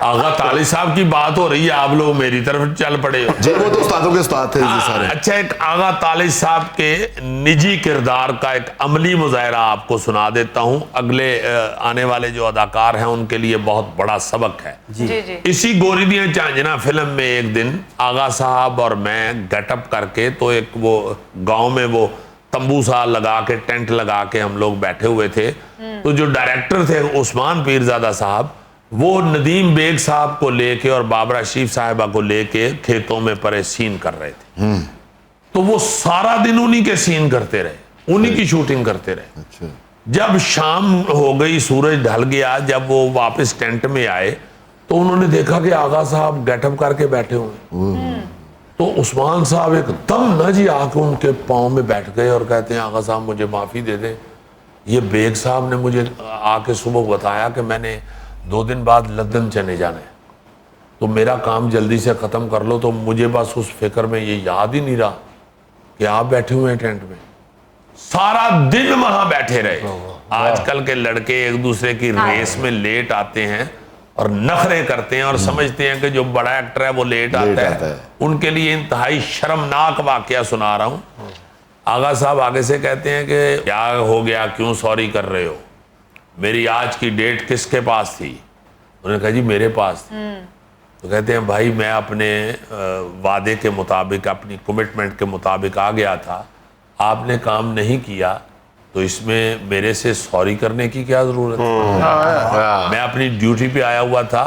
आगा ताली साहब की बात हो रही है, आप लोग मेरी तरफ चल पड़े हो। जी वो तो उस्तादों के उस्ताद थे जी सारे। अच्छा, एक आगा ताली साहब के निजी किरदार का एक अमली मुजाहरा आपको सुना देता हूं। अगले आने वाले जो अदाकार हैं उनके लिए बहुत बड़ा सबक है। जी। इसी गोरी दियां झांझरा फिल्म में एक दिन आगा साहब और मैं गेटअप करके, तो एक वो गांव में वो तंबू सा लगा के, टेंट लगा के हम लोग बैठे हुए थे। तो जो डायरेक्टर थे उस्मान पीरजादा साहब, वो नदीम बेग साहब को लेके और बाबरा शरीफ साहिबा को लेके खेतों में परे सीन कर रहे थे। तो वो सारा दिन उन्हीं के सीन करते रहे, उन्हीं की शूटिंग करते रहे। अच्छा। जब शाम हो गई, सूरज ढल गया, जब वो वापस टेंट में आए तो उन्होंने देखा कि आगा साहब गेटअप करके बैठे हुए। तो उस्मान साहब एकदम ना जी आके उनके पाँव में बैठ गए और कहते हैं आगा साहब मुझे माफ़ी दे दें, ये बेग साहब ने मुझे आके सुबह बताया कि मैंने 2 दिन बाद लंदन चले जाना है, तो मेरा काम जल्दी से ख़त्म कर लो। तो मुझे बस उस फिक्र में ये याद ही नहीं रहा कि आप बैठे हुए हैं टेंट में। सारा दिन वहां बैठे रहे। आजकल के लड़के एक दूसरे की रेस में लेट आते हैं और नखरे करते हैं और समझते हैं कि जो बड़ा एक्टर है वो लेट आता है। उनके लिए इंतहाई शर्मनाक वाकया सुना रहा हूं। आगा साहब आगे से कहते हैं कि क्या हो गया, क्यों सॉरी कर रहे हो, मेरी आज की डेट किसके पास थी? उन्होंने कहा जी मेरे पास थी। तो कहते हैं भाई मैं अपने वादे के मुताबिक, अपनी कमिटमेंट के मुताबिक आ गया था, आपने काम नहीं किया, तो इसमें मेरे से सॉरी करने की क्या जरूरत है? मैं अपनी ड्यूटी पे आया हुआ था,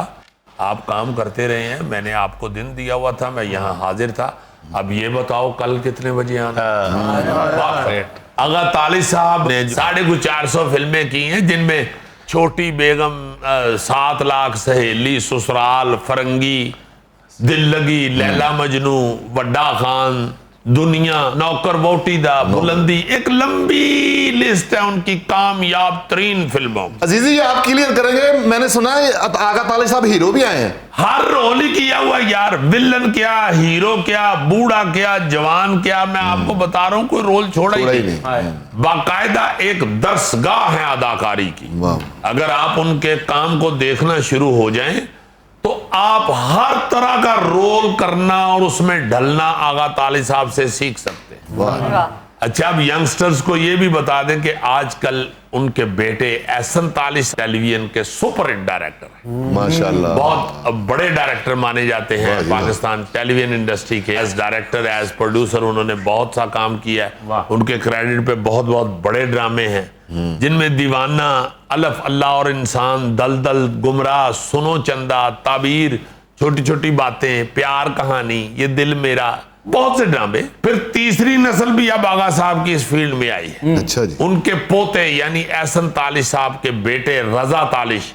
आप काम करते रहे हैं, मैंने आपको दिन दिया हुआ था, मैं यहाँ हाजिर था, अब ये बताओ कल कितने बजे आना? आगा ताली साहब ने 450 फिल्में की हैं, जिनमें छोटी बेगम, 7 लाख सहेली, ससुराल, फरंगी, दिल लगी, लैला मजनू, वड्डा खान, दुनिया, नौकर वोटी दा, बुलंदी, एक लंबी लिस्ट है उनकी कामयाब तरीन फिल्मों। अजीजी ये आप क्लियर करेंगे, मैंने सुना है आगा ताली साहब हीरो भी आए हैं। हर रोल ही किया हुआ यार, विलन क्या, हीरो क्या, बूढ़ा क्या, जवान क्या, मैं आपको बता रहा हूं, कोई रोल छोड़ा ही नहीं। बाकायदा एक दरसगाह है अदाकारी की। अगर आप उनके काम को देखना शुरू हो जाएं तो आप हर तरह का रोल करना और उसमें ढलना आगा ताली साहब से सीख सकते हैं। अच्छा, अब यंगस्टर्स को ये भी बता दें कि आजकल उनके बेटे एहसन ताली टेलीविजन के सुपर हिट डायरेक्टर हैं। माशाल्लाह, बहुत बड़े डायरेक्टर माने जाते हैं पाकिस्तान टेलीविजन इंडस्ट्री के। एज डायरेक्टर, एज प्रोड्यूसर उन्होंने बहुत सा काम किया है। उनके क्रेडिट पे बहुत बहुत बड़े ड्रामे हैं, जिनमें दीवाना, अलफ, अल्लाह और इंसान, दलदल, गुमराह, सुनो चंदा, ताबीर, छोटी छोटी बातें, प्यार कहानी, ये दिल मेरा, बहुत से ड्रामे। फिर तीसरी नस्ल भी अब आगा साहब की इस फील्ड में आई है। अच्छा जी। उनके पोते यानी एहसन तालिश साहब के बेटे रजा तालिश,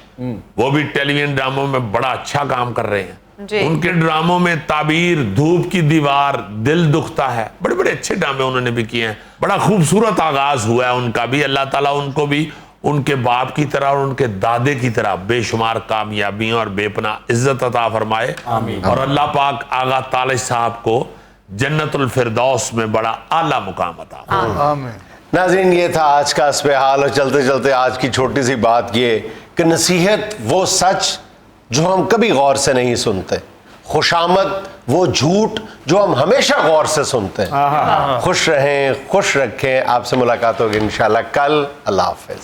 वो भी टेलीविजन ड्रामों में बड़ा अच्छा काम कर रहे हैं। जी। उनके ड्रामों में ताबीर, धूप की दीवार, दिल दुखता है, बड़े बड़े अच्छे ड्रामे उन्होंने भी किए हैं। बड़ा खूबसूरत आगाज हुआ है उनका भी। अल्लाह ताला उनको भी उनके बाप की तरह और उनके दादे की तरह बेशुमार कामयाबियां और बेपना इज्जत अता फरमाए। और अल्लाह पाक आगा तालिश साहब को जन्नतुल फिरदौस में बड़ा आला मुकाम अता फरमाए। आमीन। नाज़रीन, ये था आज का अस्पे हाल। और चलते चलते आज की छोटी सी बात ये कि नसीहत वो सच जो हम कभी गौर से नहीं सुनते, खुशामद वो झूठ जो हम हमेशा गौर से सुनते हैं। खुश रहें, खुश रखें। आपसे मुलाकात होगी इंशाल्लाह कल। अल्लाह हाफिज।